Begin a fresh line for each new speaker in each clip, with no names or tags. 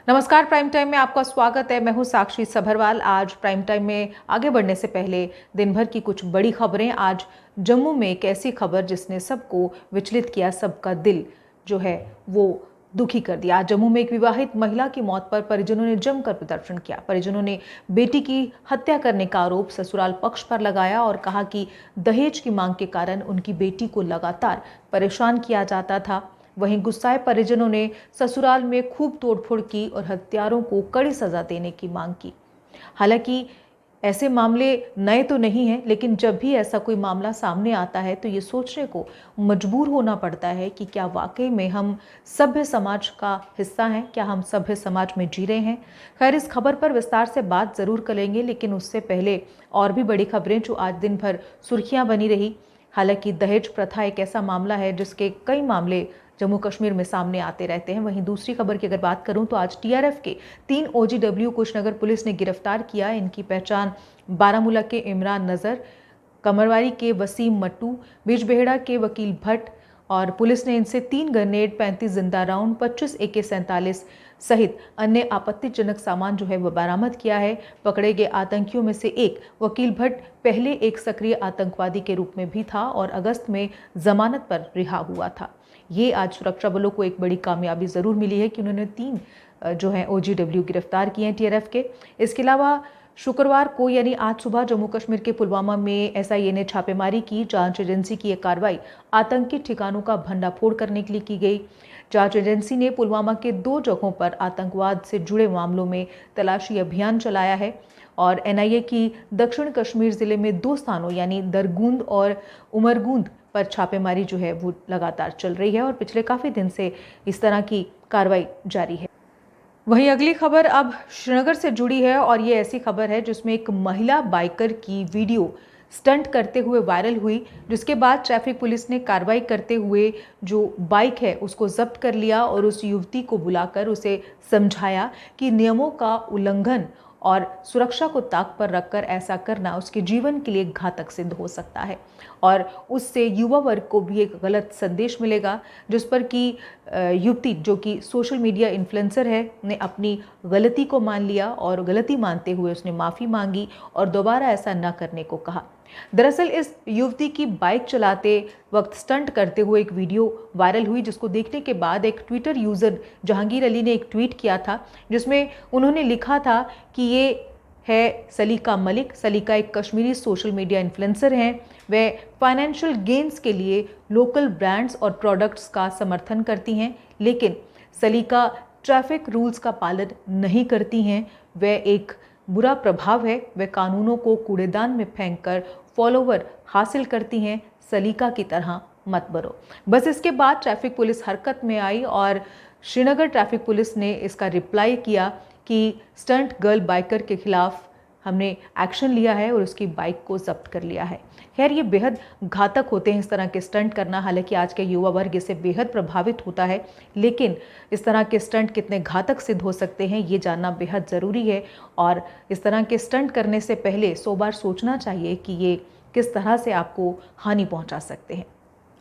नमस्कार, prime time में आपका स्वागत है। मैं हूं साक्षी सभरवाल। आज प्राइम टाइम में आगे बढ़ने से पहले दिन भर की कुछ बड़ी खबरें। आज जम्मू में एक ऐसी खबर जिसने सबको विचलित किया, सबका दिल जो है वो दुखी कर दिया। आज जम्मू में एक विवाहित महिला की मौत पर परिजनों ने जमकर प्रदर्शन किया। परिजनों ने बेटी की हत्या करने का आरोप ससुराल पक्ष पर लगाया और कहा कि दहेज की मांग के कारण उनकी बेटी को लगातार परेशान किया जाता था। वहीं गुस्साए परिजनों ने ससुराल में खूब तोड़फोड़ की और हत्यारों को कड़ी सजा देने की मांग की। हालांकि ऐसे मामले नए तो नहीं हैं, लेकिन जब भी ऐसा कोई मामला सामने आता है तो ये सोचने को मजबूर होना पड़ता है कि क्या वाकई में हम सभ्य समाज का हिस्सा हैं, क्या हम सभ्य समाज में जी रहे हैं। खैर, इस खबर पर विस्तार से बात जरूर करेंगे, लेकिन उससे पहले और भी बड़ी खबरें जो आज दिन भर सुर्खियां बनी रही। हालांकि दहेज प्रथा एक ऐसा मामला है जिसके कई मामले जम्मू कश्मीर में सामने आते रहते हैं। वहीं दूसरी खबर की अगर बात करूं तो आज टीआरएफ के 3 OGW कुशनगर पुलिस ने गिरफ्तार किया। इनकी पहचान बारामूला के इमरान नजर, कमरवारी के वसीम मट्टू, बिजबेहड़ा के वकील भट्ट और पुलिस ने इनसे 3 ग्रेनेड, 35 जिंदा राउंड, 25 AK-47 सहित अन्य आपत्तिजनक सामान जो है वो बरामद किया है। पकड़े गए आतंकियों में से एक वकील भट्ट पहले एक सक्रिय आतंकवादी के रूप में भी था और अगस्त में जमानत पर रिहा हुआ था। ये आज सुरक्षा बलों को एक बड़ी कामयाबी जरूर मिली है कि उन्होंने 3 जो है OGW गिरफ्तार किए हैं टीआरएफ के। इसके अलावा शुक्रवार को यानी आज सुबह जम्मू कश्मीर के पुलवामा में SIA ने छापेमारी की। जांच एजेंसी की यह कार्रवाई आतंकी ठिकानों का भंडाफोड़ करने के लिए की गई। जांच एजेंसी ने पुलवामा के 2 जगहों पर आतंकवाद से जुड़े मामलों में तलाशी अभियान चलाया है और NIA की दक्षिण कश्मीर जिले में 2 स्थानों यानी दरगुंद और उमरगुंद पर छापेमारी जो है वो लगातार चल रही है और पिछले काफी दिन से इस तरह की कार्रवाई जारी है। वहीं अगली खबर अब श्रीनगर से जुड़ी है और ये ऐसी खबर है जिसमें एक महिला बाइकर की वीडियो स्टंट करते हुए वायरल हुई, जिसके बाद ट्रैफिक पुलिस ने कार्रवाई करते हुए जो बाइक है उसको जब्त कर लिया और उस युवती को बुलाकर उसे समझाया कि नियमों का उल्लंघन और सुरक्षा को ताक पर रखकर ऐसा करना उसके जीवन के लिए घातक सिद्ध हो सकता है और उससे युवा वर्ग को भी एक गलत संदेश मिलेगा। जिस पर कि युवती जो कि सोशल मीडिया इन्फ्लुएंसर है ने अपनी गलती को मान लिया और गलती मानते हुए उसने माफ़ी मांगी और दोबारा ऐसा न करने को कहा। दरअसल इस युवती की बाइक चलाते वक्त स्टंट करते हुए एक वीडियो वायरल हुई, जिसको देखने के बाद एक ट्विटर यूजर जहांगीर अली ने एक ट्वीट किया था जिसमें उन्होंने लिखा था कि ये है सलीका मलिक। सलीका एक कश्मीरी सोशल मीडिया इन्फ्लुएंसर हैं। वे फाइनेंशियल गेन्स के लिए लोकल ब्रांड्स और प्रोडक्ट्स का समर्थन करती हैं, लेकिन सलीका ट्रैफिक रूल्स का पालन नहीं करती हैं। वे एक बुरा प्रभाव है। वे कानूनों को कूड़ेदान में फेंककर फॉलोवर हासिल करती हैं। सलीका की तरह मत बनो। बस इसके बाद ट्रैफिक पुलिस हरकत में आई और श्रीनगर ट्रैफिक पुलिस ने इसका रिप्लाई किया कि स्टंट गर्ल बाइकर के खिलाफ हमने एक्शन लिया है और उसकी बाइक को जब्त कर लिया है। खैर, ये बेहद घातक होते हैं इस तरह के स्टंट करना। हालांकि आज के युवा वर्ग इससे बेहद प्रभावित होता है, लेकिन इस तरह के स्टंट कितने घातक सिद्ध हो सकते हैं ये जानना बेहद ज़रूरी है और इस तरह के स्टंट करने से पहले 100 बार सोचना चाहिए कि ये किस तरह से आपको हानि पहुंचा सकते हैं।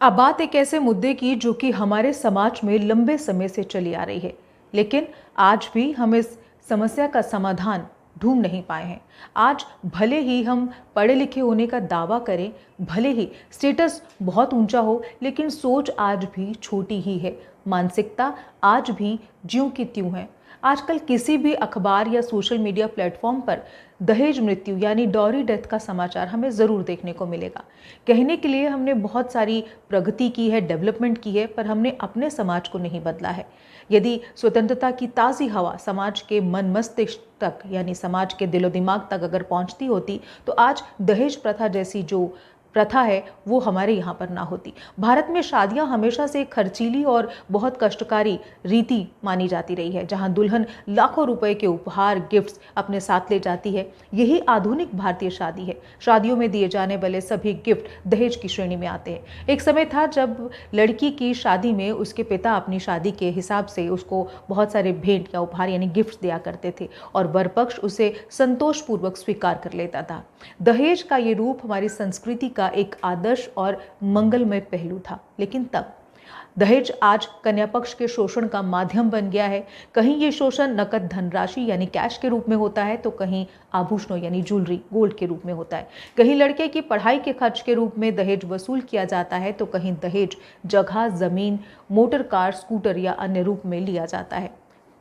अब बात एक ऐसे मुद्दे की जो कि हमारे समाज में लंबे समय से चली आ रही है, लेकिन आज भी हम इस समस्या का समाधान ढूंढ नहीं पाए हैं। आज भले ही हम पढ़े लिखे होने का दावा करें, भले ही स्टेटस बहुत ऊंचा हो, लेकिन सोच आज भी छोटी ही है। मानसिकता आज भी ज्यों की त्यों है। आजकल किसी भी अखबार या सोशल मीडिया प्लेटफॉर्म पर दहेज मृत्यु यानी डॉरी डेथ का समाचार हमें ज़रूर देखने को मिलेगा। कहने के लिए हमने बहुत सारी प्रगति की है, डेवलपमेंट की है, पर हमने अपने समाज को नहीं बदला है। यदि स्वतंत्रता की ताज़ी हवा समाज के मन मस्तिष्क तक यानी समाज के दिलो दिमाग तक अगर पहुंचती होती तो आज दहेज प्रथा जैसी जो प्रथा है वो हमारे यहाँ पर ना होती। भारत में शादियाँ हमेशा से खर्चीली और बहुत कष्टकारी रीति मानी जाती रही है, जहाँ दुल्हन लाखों रुपए के उपहार गिफ्ट्स अपने साथ ले जाती है। यही आधुनिक भारतीय शादी है। शादियों में दिए जाने वाले सभी गिफ्ट दहेज की श्रेणी में आते हैं। एक समय था जब लड़की की शादी में उसके पिता अपनी शादी के हिसाब से उसको बहुत सारे भेंट या उपहार यानी गिफ्ट दिया करते थे और वर पक्ष उसे संतोषपूर्वक स्वीकार कर लेता था। दहेज का ये रूप हमारी संस्कृति का एक आदर्श और मंगलमय पहलू था, लेकिन तब दहेज आज कन्या पक्ष के शोषण का माध्यम बन गया है। कहीं ये शोषण नकद धनराशि यानी कैश के रूप में होता है, तो कहीं आभूषणों यानी ज्वेलरी गोल्ड के रूप में होता है। कहीं लड़के की पढ़ाई के खर्च के रूप में दहेज वसूल किया जाता है, तो कहीं दहेज जगह, जमीन, मोटर कार, स्कूटर या अन्य रूप में लिया जाता है।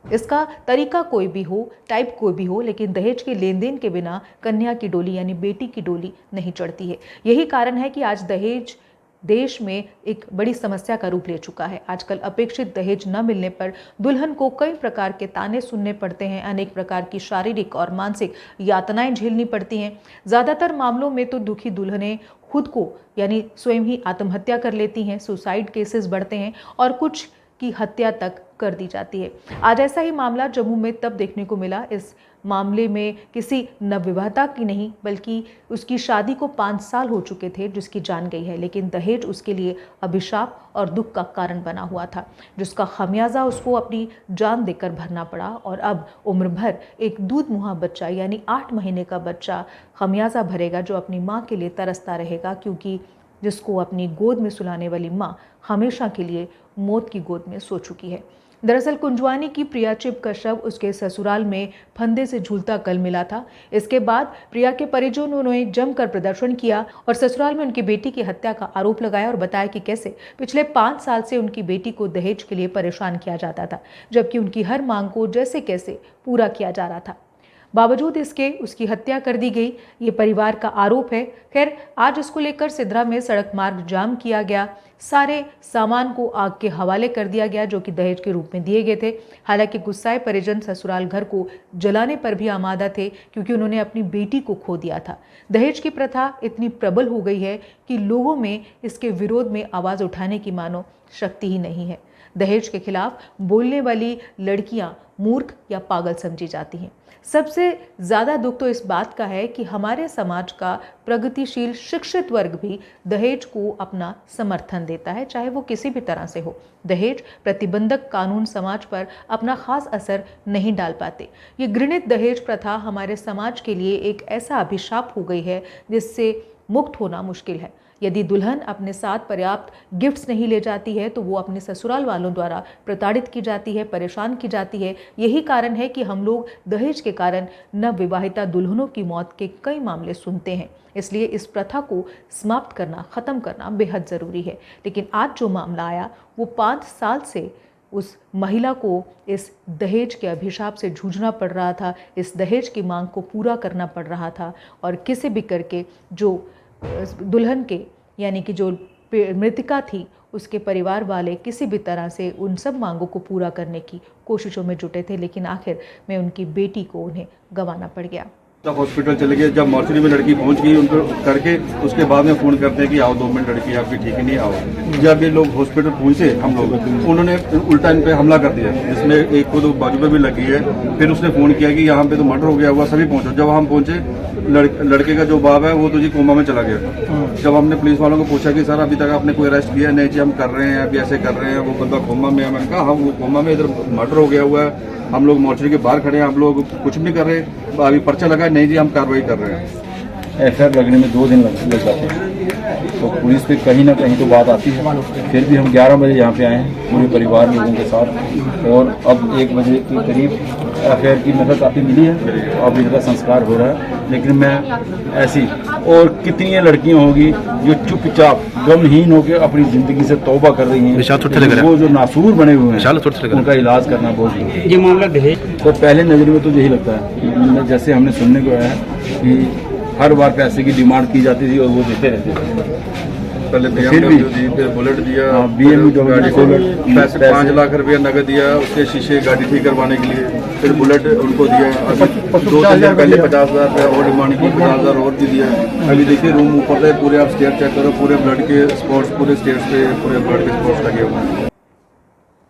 इसका तरीका कोई भी हो, टाइप कोई भी हो, लेकिन दहेज के लेन देन के बिना कन्या की डोली यानी बेटी की डोली नहीं चढ़ती है। यही कारण है कि आज दहेज देश में एक बड़ी समस्या का रूप ले चुका है। आजकल अपेक्षित दहेज न मिलने पर दुल्हन को कई प्रकार के ताने सुनने पड़ते हैं, अनेक प्रकार की शारीरिक और मानसिक यातनाएं झेलनी पड़ती हैं। ज़्यादातर मामलों में तो दुखी दुल्हनें खुद को यानी स्वयं ही आत्महत्या कर लेती हैं, सुसाइड केसेस बढ़ते हैं और कुछ की हत्या तक कर दी जाती है। आज ऐसा ही मामला जम्मू में तब देखने को मिला। इस मामले में किसी नवविवाहिता की नहीं बल्कि उसकी शादी को 5 साल हो चुके थे जिसकी जान गई है, लेकिन दहेज उसके लिए अभिशाप और दुख का कारण बना हुआ था, जिसका खमियाजा उसको अपनी जान देकर भरना पड़ा। और अब उम्र भर एक दूध मुहा बच्चा यानी 8 महीने का बच्चा खमियाजा भरेगा, जो अपनी माँ के लिए तरसता रहेगा, क्योंकि जिसको अपनी गोद में सुलाने वाली माँ हमेशा के लिए मौत की गोद में सो चुकी है। दरअसल कुंजवानी की प्रिया चिप का शव उसके ससुराल में फंदे से झूलता कल मिला था। इसके बाद प्रिया के परिजनों ने जमकर प्रदर्शन किया और ससुराल में उनकी बेटी की हत्या का आरोप लगाया और बताया कि कैसे पिछले 5 साल से उनकी बेटी को दहेज के लिए परेशान किया जाता था, जबकि उनकी हर मांग को जैसे कैसे पूरा किया जा रहा था। बावजूद इसके उसकी हत्या कर दी गई, ये परिवार का आरोप है। खैर, आज इसको लेकर सिद्रा में सड़क मार्ग जाम किया गया, सारे सामान को आग के हवाले कर दिया गया जो कि दहेज के रूप में दिए गए थे। हालांकि गुस्साए परिजन ससुराल घर को जलाने पर भी आमादा थे, क्योंकि उन्होंने अपनी बेटी को खो दिया था। दहेज की प्रथा इतनी प्रबल हो गई है कि लोगों में इसके विरोध में आवाज़ उठाने की मानो शक्ति ही नहीं है। दहेज के खिलाफ बोलने वाली लड़कियां मूर्ख या पागल समझी जाती हैं। सबसे ज़्यादा दुख तो इस बात का है कि हमारे समाज का प्रगतिशील शिक्षित वर्ग भी दहेज को अपना समर्थन देता है, चाहे वो किसी भी तरह से हो। दहेज प्रतिबंधक कानून समाज पर अपना खास असर नहीं डाल पाते। ये घृणित दहेज प्रथा हमारे समाज के लिए एक ऐसा अभिशाप हो गई है जिससे मुक्त होना मुश्किल है। यदि दुल्हन अपने साथ पर्याप्त गिफ्ट्स नहीं ले जाती है तो वो अपने ससुराल वालों द्वारा प्रताड़ित की जाती है, परेशान की जाती है। यही कारण है कि हम लोग दहेज के कारण नवविवाहिता दुल्हनों की मौत के कई मामले सुनते हैं। इसलिए इस प्रथा को समाप्त करना, ख़त्म करना बेहद ज़रूरी है। लेकिन आज जो मामला आया वो 5 साल से उस महिला को इस दहेज के अभिशाप से जूझना पड़ रहा था, इस दहेज की मांग को पूरा करना पड़ रहा था और किसी भी करके जो दुल्हन के यानी कि जो मृतिका थी उसके परिवार वाले किसी भी तरह से उन सब मांगों को पूरा करने की कोशिशों में जुटे थे, लेकिन आखिर में उनकी बेटी को उन्हें गंवाना पड़ गया।
जब हॉस्पिटल चले गए, जब मॉर्चरी में लड़की पहुंच गई उनको करके उसके बाद में फोन करते हैं कि आओ 2 मिनट, लड़की आपकी ठीक है नहीं, आओ। जब ये लोग हॉस्पिटल पहुंचे हम लोग, उन्होंने उल्टा इन पे हमला कर दिया, जिसमें एक को तो बाजू पे भी लगी है। फिर उसने फोन किया कि यहाँ पे तो मर्डर हो गया हुआ, सभी पहुंचो। जब हम पहुंचे, लड़के का जो बाप है वो तो जी कोमा में चला गया। जब हमने पुलिस वालों को पूछा कि सर अभी तक आपने कोई अरेस्ट किया? नहीं जी हम कर रहे हैं, अभी ऐसे कर रहे हैं, वो बंदा कोमा में है। मैंने कहा हम वो कोमा में, इधर मर्डर हो गया हुआ है, हम लोग मोर्चरी के बाहर खड़े हैं, हम लोग कुछ नहीं कर रहे, अभी पर्चा लगा है। नहीं जी हम कार्रवाई कर रहे हैं।
एफआईआर लगने में 2 दिन लग जाते हैं, तो पुलिस पे कहीं ना कहीं तो बात आती है। फिर भी हम 11 बजे यहाँ पे आए हैं पूरे परिवार लोगों के साथ, और अब 1 बजे के करीब एफआईआर की नकल काफ़ी मिली है, तो अब इनका संस्कार हो रहा है। लेकिन मैं ऐसी और कितनी लड़कियां होगी जो चुपचाप गमहीन होकर अपनी ज़िंदगी से तौबा कर रही हैं, वो जो नासूर बने हुए हैं उनका इलाज करना बहुत जरूरी है।
ये मामला दहेज
तो पहले नज़र में तो यही लगता है, जैसे हमने सुनने को आया कि हर बार पैसे की डिमांड की जाती थी और वो देते रहते थे।
पहले
फिर भी
फिर बुलेट दिया,
BMW
पैसे 5 लाख रुपया नगद दिया उसके शीशे गाड़ी ठीक करवाने के लिए, फिर बुलेट उनको दिया। अभी 2-3 दिन पहले 50,000 रुपया और डिमांड की, 50,000 और भी दिया। अभी देखिए रूम ऊपर से पूरे आप स्टेयर चेक करो, पूरे ब्लड के स्पॉट्स, पूरे स्टेयर्स पे पूरे ब्लड के स्पॉट्स लगे हुए हैं।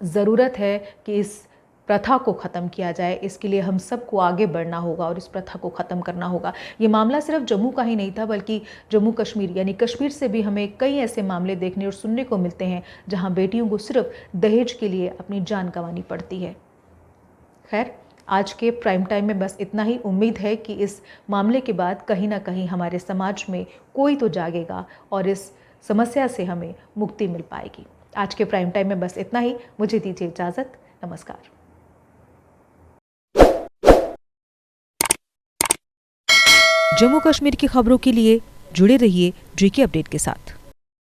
ज़रूरत है कि इस प्रथा को ख़त्म किया जाए। इसके लिए हम सबको आगे बढ़ना होगा और इस प्रथा को ख़त्म करना होगा। ये मामला सिर्फ जम्मू का ही नहीं था, बल्कि जम्मू कश्मीर यानी कश्मीर से भी हमें कई ऐसे मामले देखने और सुनने को मिलते हैं जहां बेटियों को सिर्फ दहेज के लिए अपनी जान गंवानी पड़ती है। खैर, आज के प्राइम टाइम में बस इतना ही। उम्मीद है कि इस मामले के बाद कहीं ना कहीं हमारे समाज में कोई तो जागेगा और इस समस्या से हमें मुक्ति मिल पाएगी। आज के प्राइम टाइम में बस इतना ही। मुझे दीजिए इजाजत। नमस्कार। जम्मू कश्मीर की खबरों के लिए जुड़े रहिए GK अपडेट के साथ।